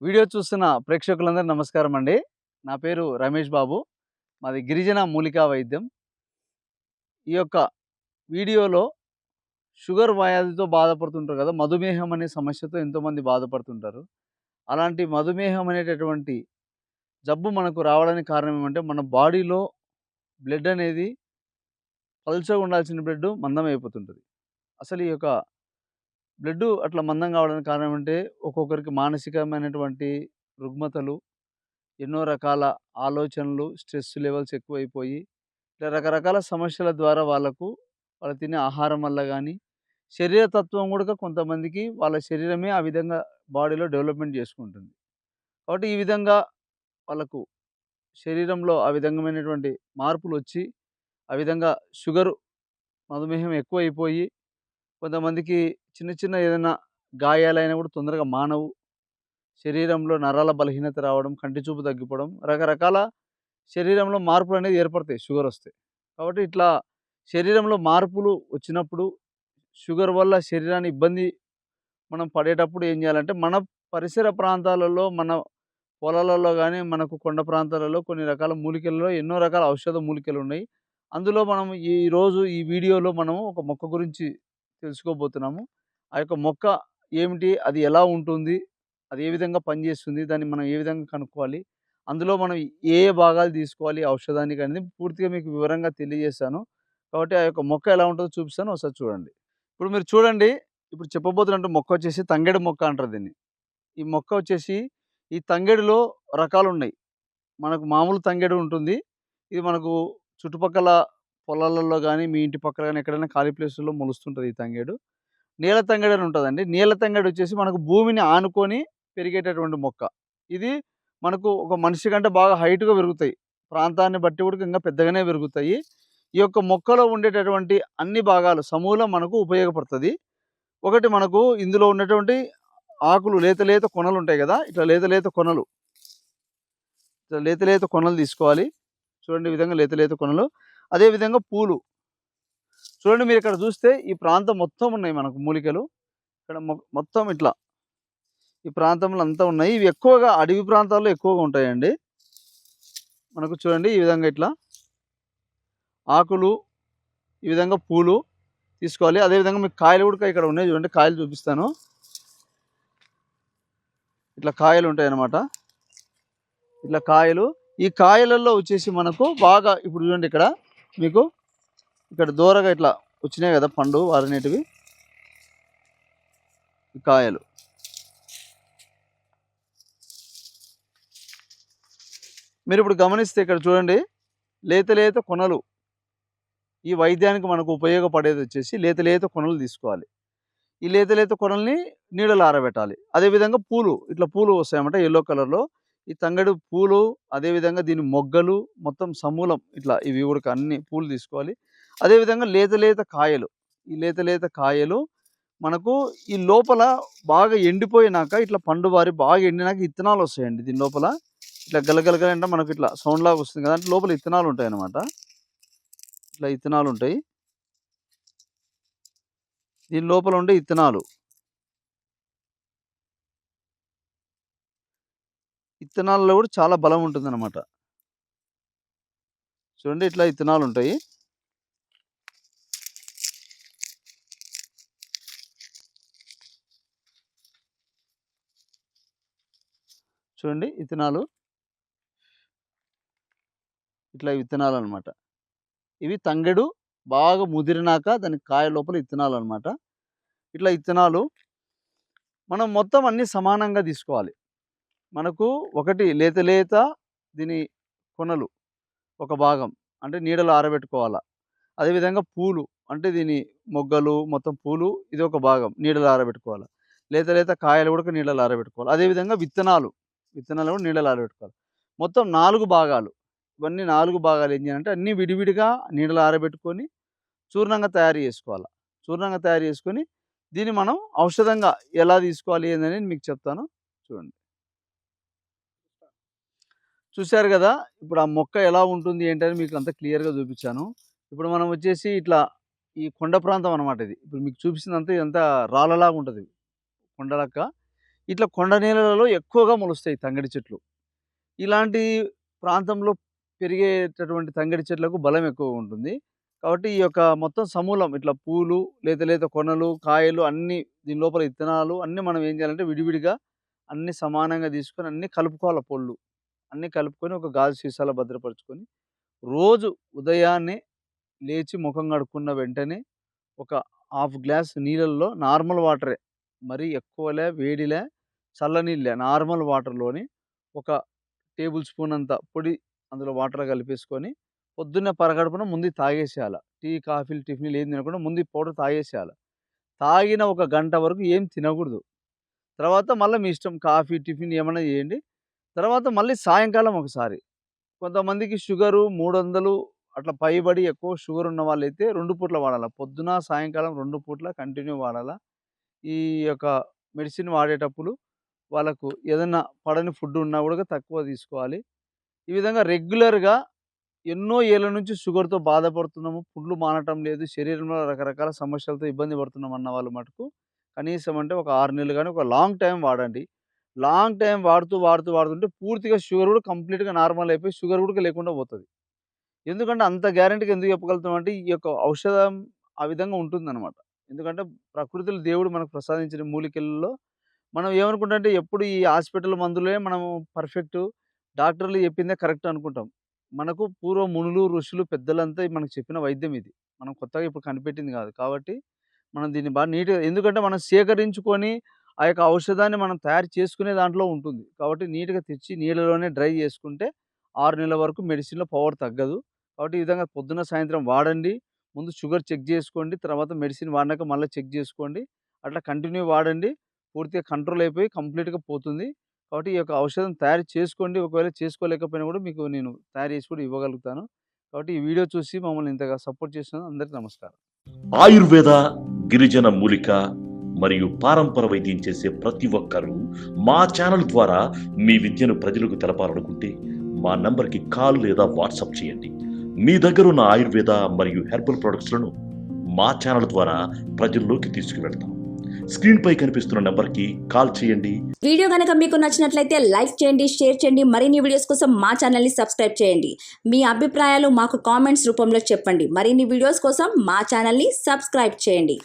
Video చూస్తున్న ప్రేక్షకులందరూ నమస్కారం అండి. నా పేరు రమేష్ బాబు. మాది గిరిజన మూలికా వైద్యం. ఈ యొక్క వీడియోలో షుగర్ వ్యాధితో బాధపడుతుంటారు కదా! మధుమేహం అనే సమస్యతో ఎంతోమంది బాధపడుతుంటారు. అలాంటి మధుమేహం అనేటటువంటి జబ్బు మనకు రావడానికి కారణం ఏమంటే, మన బాడీలో బ్లడ్ అనేది పల్చగా ఉండాల్సిన బ్లడ్ మందం అయిపోతుంటది. అసలు ఈ యొక్క బ్లడ్ అట్లా మందం కావడానికి కారణం ఏమంటే, ఒక్కొక్కరికి మానసికమైనటువంటి రుగ్మతలు, ఎన్నో రకాల ఆలోచనలు, స్ట్రెస్ లెవెల్స్ ఎక్కువైపోయి, ఇట్లా రకరకాల సమస్యల ద్వారా వాళ్ళు తినే ఆహారం వల్ల గానీ, శరీరతత్వం గూడా కొంతమందికి వాళ్ళ శరీరమే ఆ విధంగా బాడీలో డెవలప్‌మెంట్ జేసుకుంటుంది. కాబట్టి ఈ విధంగా వాళ్ళకు శరీరంలో ఆ విధమైనటువంటి మార్పులొచ్చి, ఆ విధంగా షుగరు, మధుమేహం ఎక్కువైపోయి, కొంతమందికి చిన్న చిన్న ఏదైనా గాయాలైనా గూడా తొందరగా మానవు. శరీరంలో నరాల బలహీనత రావడం, కంటి చూపు తగ్గిపోవడం, రకరకాల శరీరంలో మార్పులనేవి ఏర్పడతాయి షుగరొస్తే. కాబట్టి ఇట్లా శరీరంలో మార్పులు వచ్చినప్పుడు, షుగర్ వల్ల శరీరాన్ని ఇబ్బంది మనం పడేటప్పుడు ఏం జేయాలంటే, మన పరిసర ప్రాంతాలలో, మన పొలాలలో గానీ, మనకు కొండ ప్రాంతాలలో కొన్ని రకాల మూలికలలో ఎన్నో రకాల ఔషధ మూలికలున్నాయి. అందులో మనం ఈరోజు ఈ వీడియోలో మనం ఒక మొక్క గురించి తెలుసుకోబోతున్నాము. ఆ యొక్క మొక్క ఏమిటి? అది ఎలా ఉంటుంది? అది ఏ విధంగా పనిజేస్తుంది? దాన్ని మనం ఏ విధంగా కనుక్కోవాలి? అందులో మనం ఏ ఏ భాగాలు తీసుకోవాలి ఔషధానికి అనేది పూర్తిగా మీకు వివరంగా తెలియజేస్తాను. కాబట్టి ఆ యొక్క మొక్క ఎలా ఉంటుందో చూపిస్తాను. ఒకసారి చూడండి. ఇప్పుడు మీరు చూడండి. ఇప్పుడు చెప్పబోతున్నట్టు మొక్క వచ్చేసి తంగేడు మొక్క అంటారు దీన్ని. ఈ మొక్క వచ్చేసి ఈ తంగేడులో రకాలున్నాయి. మనకు మామూలు తంగేడు ఉంటుంది. ఇది మనకు చుట్టుపక్కల పొలాలలో గాని, మీ ఇంటి పక్కల గాని ఎక్కడైనా ఖాళీ ప్లేసుల్లో మొలుస్తుంటది ఈ తంగేడు. నీల తంగేడు అని ఉంటదండి. నీల తంగేడు వచ్చేసి మనకు భూమిని ఆనుకొని పెరిగేటటువంటి మొక్క. ఇది మనకు ఒక మనిషి కంటే బాగా హైట్‌గా పెరుగుతాయి. ప్రాంతాన్ని బట్టి కూడా ఇంకా పెద్దగానే పెరుగుతాయి. ఈ యొక్క మొక్కలో ఉండేటటువంటి అన్ని భాగాలు సమూలం మనకు ఉపయోగపడుతది. ఒకటి మనకు ఇందులో ఉన్నటువంటి ఆకులు లేత లేత కొనలుంటాయి గదా! ఇట్లా లేత లేత కొనలు. ఇట్లా లేత లేత కొనలు తీసుకోవాలి. చూడండి ఈ విధంగా లేత లేత కొనలు. అదే విధంగా పూలు. చూడండి మీరిక్కడ చూస్తే ఈ ప్రాంతం మొత్తం ఉన్నాయి మనకు మూలికలు. ఇక్కడ మొత్తం ఇట్లా ఈ ప్రాంతంలో అంతా ఉన్నాయి. ఇవి ఎక్కువగా అడవి ప్రాంతాల్లో ఎక్కువగా ఉంటాయండి. మనకు చూడండి ఈ విధంగా ఇట్లా ఆకులు, ఈ విధంగా పూలు తీసుకోవాలి. అదే విధంగా మీకు కాయలు కూడా ఇక్కడ ఉన్నాయి చూడండి. కాయలు చూపిస్తాను. ఇట్లా కాయలు ఉంటాయన్నమాట. ఇట్లా కాయలు. ఈ కాయలలో వచ్చేసి మనకు బాగా ఇప్పుడు చూడండి ఇక్కడ మీకు ఇక్కడ దూరగా ఇట్లా వచ్చినాయి కదా పండు వారనేటివి ఈ కాయలు. మీరిప్పుడు గమనిస్తే ఇక్కడ చూడండి లేత లేత కొనలు. ఈ వైద్యానికి మనకు ఉపయోగపడేది వచ్చేసి లేత లేత కొనలు తీసుకోవాలి. ఈ లేత లేత కొనల్ని నీడలో ఆరబెట్టాలి. అదేవిధంగా పూలు ఇట్లా పూలు వస్తాయన్నమాట యెల్లో కలర్‌లో. ఈ తంగేడు పూలు, అదేవిధంగా దీని మొగ్గలు మొత్తం సమూలం ఇట్లా ఇవి కూడా అన్ని పూలు తీసుకోవాలి. అదేవిధంగా లేత లేత కాయలు. ఈ లేత లేత కాయలు మనకు ఈ లోపల బాగా ఎండిపోయినాక ఇట్లా పండు బారి బాగా ఎండినాక ఇత్తనాలు వస్తాయండి దీని లోపల. ఇట్లా గలగలగల అంటే మనకు ఇట్లా సౌండ్ లాగా వస్తుంది కదా! అంటే లోపల ఇత్తనాలు ఉంటాయన్నమాట. ఇట్లా ఇత్తనాలు ఉంటాయి. దీని లోపల ఉండే ఇత్తనాలు. ఇత్తనాల్లో కూడా చాలా బలం ఉంటుందన్నమాట. చూడండి ఇట్లా ఇత్తనాలు ఉంటాయి. చూడండి ఇత్తనాలు. ఇట్లా విత్తనాలనమాట. ఇవి తంగెడు బాగా ముదిరినాక దాని కాయ లోపల ఇత్తనాలనమాట. ఇట్లా ఇత్తనాలు మనం మొత్తం అన్నీ సమానంగా తీసుకోవాలి. మనకు ఒకటి లేత లేత దీని కొనలు ఒక భాగం. అంటే నీడలో ఆరబెట్టుకోవాల. అదేవిధంగా పూలు అంటే దీని మొగ్గలు మొత్తం పూలు ఇదొక భాగం నీడలో ఆరబెట్టుకోవాల. లేత లేత కాయలు కూడా నీడలో ఆరబెట్టుకోవాలి. అదేవిధంగా విత్తనాలు, విత్తనాలు కూడా నీడలో ఆరబెట్టుకోవాలి. మొత్తం 4 భాగాలు. ఇవన్నీ 4 భాగాలు ఏం చేయాలంటే అన్నీ విడివిడిగా నీడలో ఆరబెట్టుకొని చూర్ణంగా తయారు చేసుకోవాల. చూర్ణంగా తయారు చేసుకొని దీన్ని మనం ఔషధంగా ఎలా తీసుకోవాలి ఏందనేది మీకు చెప్తాను చూడండి. చూసారు గదా! ఇప్పుడు ఆ మొక్క ఎలా ఉంటుంది ఏంటని మీకు అంతా క్లియర్‌గా చూపించాను. ఇప్పుడు మనం వచ్చేసి ఇట్లా ఈ కొండ ప్రాంతం అనమాట ఇది. ఇప్పుడు మీకు చూపిస్తుందంతా ఇదంతా రాళ్ళలాగా ఉంటది. కొండ లెక్క. ఇట్లా కొండ నేలలలో ఎక్కువగా మొలుస్తాయి తంగడి చెట్లు. ఇలాంటి ప్రాంతంలో పెరిగేటటువంటి తంగడి చెట్లకు బలం ఎక్కువగా ఉంటుంది. కాబట్టి ఈ యొక్క మొత్తం సమూలం ఇట్లా పూలు, లేత లేత కొనలు, కాయలు అన్నీ దీని లోపల ఇత్తనాలు అన్నీ మనం ఏం చేయాలంటే విడివిడిగా అన్నీ సమానంగా తీసుకొని అన్నీ కలుపుకోవాలి పొళ్ళు. అన్నీ కలుపుకొని ఒక గాజు సీసాలో భద్రపరుచుకొని, రోజు ఉదయాన్నే లేచి ముఖం కడుక్కున్న వెంటనే ఒక హాఫ్ గ్లాస్ నీళ్ళల్లో నార్మల్ వాటరే, మరీ ఎక్కువలే, వేడిలే, చల్లనీళ్ళే నార్మల్ వాటర్‌లోని ఒక టేబుల్ స్పూన్ అంత పొడి అందులో వాటర్ కలిపేసుకొని పొద్దున్నే పరగడుపున ముందు తాగేసేయాల. టీ, కాఫీలు, టిఫిన్‌లు ఏం తినకుండా ముందు ఈ పౌడర్ తాగేసేయాల. తాగిన ఒక గంట వరకు ఏం తినకూడదు. తర్వాత మళ్ళా మీ ఇష్టం కాఫీ, టిఫిన్ ఏమన్నా చేయండి. తర్వాత మళ్ళీ సాయంకాలం ఒకసారి. కొంతమందికి షుగరు 300 అట్లా పైబడి ఎక్కువ షుగర్ ఉన్న వాళ్ళైతే 2 పూట్ల వాడాల. పొద్దున, సాయంకాలం 2 పూట్ల కంటిన్యూ వాడాల. ఈ యొక్క మెడిసిన్ వాడేటప్పుడు వాళ్ళకు ఏదన్నా పడని ఫుడ్ ఉన్నా కూడా తక్కువ తీసుకోవాలి. ఈ విధంగా రెగ్యులర్‌గా ఎన్నో ఏళ్ల నుంచి షుగర్‌తో బాధపడుతున్నాము. పుండ్లు మానటం లేదు. శరీరంలో రకరకాల సమస్యలతో ఇబ్బంది పడుతున్నాం అన్న వాళ్ళు మటుకు కనీసం అంటే ఒక 6 నెలలు గాని, ఒక లాంగ్ టైమ్ వాడండి. లాంగ్ టైమ్ వాడుతుంటే పూర్తిగా షుగర్ కూడా కంప్లీట్‌గా నార్మల్ అయిపోయి షుగర్ కూడా లేకుండా పోతది. ఎందుకంటే అంత గ్యారంటీగా ఎందుకు చెప్పగలుగుతున్నాం అంటే ఈ యొక్క ఔషధం ఆ విధంగా ఉంటుందన్నమాట. ఎందుకంటే ప్రకృతిలో దేవుడు మనకు ప్రసాదించిన మూలికలలో మనం ఏమనుకుంటాం అంటే ఎప్పుడు ఈ హాస్పిటల్ మందులే మనము పర్ఫెక్టు. డాక్టర్లు చెప్పిందే కరెక్ట్ అనుకుంటాం. మనకు పూర్వం మునులు, ఋషులు, పెద్దలంతా మనకు చెప్పిన వైద్యం ఇది. మనం కొత్తగా ఇప్పుడు కనిపెట్టింది కాదు. కాబట్టి మనం దీన్ని బాగా నీట్‌గా, ఎందుకంటే మనం సేకరించుకొని ఆ యొక్క ఔషధాన్ని మనం తయారు చేసుకునే దాంట్లో ఉంటుంది. కాబట్టి నీట్‌గా తెచ్చి నీళ్ళలోనే డ్రై చేసుకుంటే 6 నెలల వరకు మెడిసిన్‌లో పవర్ తగ్గదు. కాబట్టి ఈ విధంగా పొద్దున, సాయంత్రం వాడండి. ముందు షుగర్ చెక్ చేసుకోండి. తర్వాత మెడిసిన్ వాడినాక మళ్ళీ చెక్ చేసుకోండి. అట్లా కంటిన్యూ వాడండి. పూర్తిగా కంట్రోల్ అయిపోయి కంప్లీట్‌గా పోతుంది. కాబట్టి ఈ యొక్క ఔషధం తయారు చేసుకోండి. ఒకవేళ చేసుకోలేకపోయినా కూడా మీకు నేను తయారు చేసి కూడా ఇవ్వగలుగుతాను. కాబట్టి ఈ వీడియో చూసి మమ్మల్ని ఇంతగా సపోర్ట్ చేసినందుకు అందరికి నమస్కారం. ఆయుర్వేద, గిరిజన మూలిక మరియు పారంపర వైద్యం చేసే ప్రతి ఒక్కరూ మా ఛానల్ ద్వారా మీ విద్యను ప్రజలకు తెలపాలనుకుంటే మా నంబర్‌కి కాల్ లేదా వాట్సాప్ చేయండి. మీ దగ్గరున్న ఆయుర్వేద మరియు హెర్బల్ ప్రొడక్ట్స్‌లను మా ఛానల్ ద్వారా ప్రజల్లోకి తీసుకువెళ్తాం. స్క్రీన్‌పై కనిపిస్తున్న నంబర్‌కి కాల్ చేయండి. వీడియో గనక మీకు నచ్చినట్లయితే లైక్ చేయండి, షేర్ చేయండి. మరిన్ని వీడియోస్ కోసం మా ఛానల్ని సబ్స్క్రైబ్ చేయండి. మీ అభిప్రాయాలు మాకు కామెంట్స్ రూపంలో చెప్పండి. మరిన్ని వీడియోస్ కోసం మా ఛానల్ని సబ్స్క్రైబ్ చేయండి.